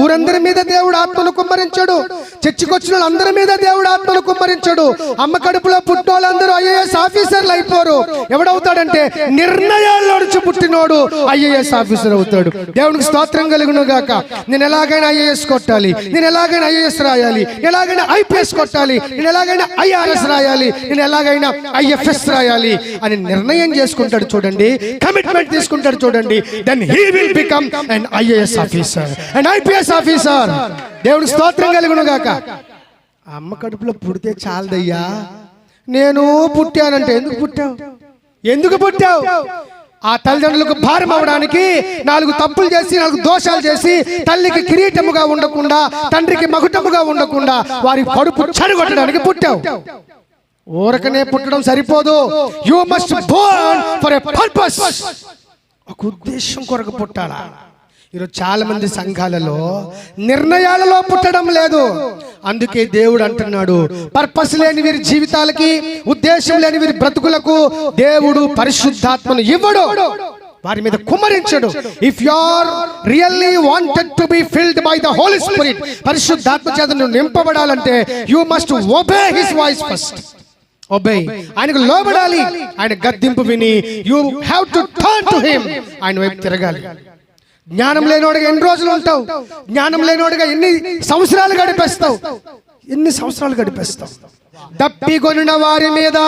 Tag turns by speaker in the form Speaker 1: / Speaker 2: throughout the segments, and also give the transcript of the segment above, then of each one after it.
Speaker 1: ఊరందరి మీద దేవుడు ఆత్మను కుమ్మరించాడు. చర్చికొచ్చిన వాళ్ళందరి మీద దేవుడు ఆత్మను కుమ్మరించాడు. అమ్మ కడుపులో పుట్టిన వాళ్ళందరూ ఐఏఎస్ ఆఫీసర్లు అయిపోరు. ఎవడవుతాడంటే నిర్ణయాల్లో నుంచి పుట్టినోడు ఐఏఎస్ ఆఫీసర్ అవుతాడు. దేవునికి స్తోత్రం కలుగును గాక. నేను ఎలాగైనా ఐఏఎస్ కొట్టాలి, నేను ఎలాగైనా ఐఏఎస్ రాయాలి, ఎలాగైనా ఐపీఎస్ కొట్టాలి, నేను ఎలాగైనా ఐఆర్ఎస్ రాయాలి, నేను ఎలాగైనా ఐఎఫ్ఎస్ రాయాలి అని నిర్ణయం చేసుకుంటాడు చూడండి, కమిట్మెంట్ తీసుకుంటాడు చూడండి. Then he will become an IAS officer, an IPS officer. దేవునికి స్తోత్రం కలుగును గాక. అమ్మ కడుపులో పుడితే చాలదయ్యా, నేను పుట్టానంటే ఎందుకు పుట్టావు? ఆ తల్లిదండ్రులకు భారం అవడానికి, 4 తప్పులు చేసి 4 దోషాలు చేసి తల్లికి కిరీటముగా ఉండకుండా, తండ్రికి మకుటముగా ఉండకుండా వారి కడుపు చెడగొట్టడానికి పుట్టావు. ఊరకనే పుట్టడం సరిపోదు. You must Born for a purpose. ఒక ఉద్దేశం కొరకు పుట్టాలా. ఈరోజు చాలా మంది సంఘాలలో నిర్ణయాలలో పుట్టడం లేదు. అందుకే దేవుడు అంటున్నాడు, పర్పస్ లేని వీరి జీవితాలకి, ఉద్దేశం లేని వీరి బ్రతుకులకు దేవుడు పరిశుద్ధాత్మను ఇవ్వడు, వారి మీద కుమ్మరించడు. If you are really wanted to be filled by the holy spirit, పరిశుద్ధాత్మ చేత నువ్వు నింపబడాలంటే you must obey his voice first. Obey, ఆయనకు లోబడాలి. ఆయన గద్దింపు విని you have to turn to him, ఆయన వైపు తిరగాలి. జ్ఞానం లేనివాడుగా ఎన్ని రోజులు ఉంటావు? జ్ఞానం లేనివాడుగా ఎన్ని సంవత్సరాలు గడిపేస్తావు? దప్పికొనిన వారి మీద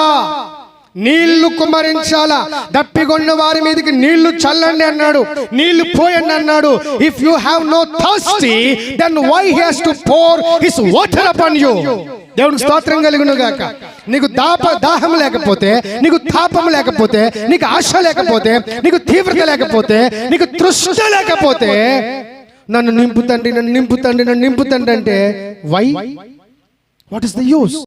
Speaker 1: నీళ్లు కుమ్మరించాలా. దప్పికొన్న వారి మీదకి నీళ్లు చల్లండి అన్నాడు, నీళ్లు పోయండి అన్నాడు. If you have no thirsty then why he has to pour his water upon you. దేవునికి స్తోత్రం కలుగును గాక. నీకు దాహం లేకపోతే, నీకు తాపం లేకపోతే, నీకు ఆశ లేకపోతే, నీకు తీవ్రత లేకపోతే, నీకు తృష్ణ లేకపోతే, నన్ను నింపుతండి అంటే why? What is the use?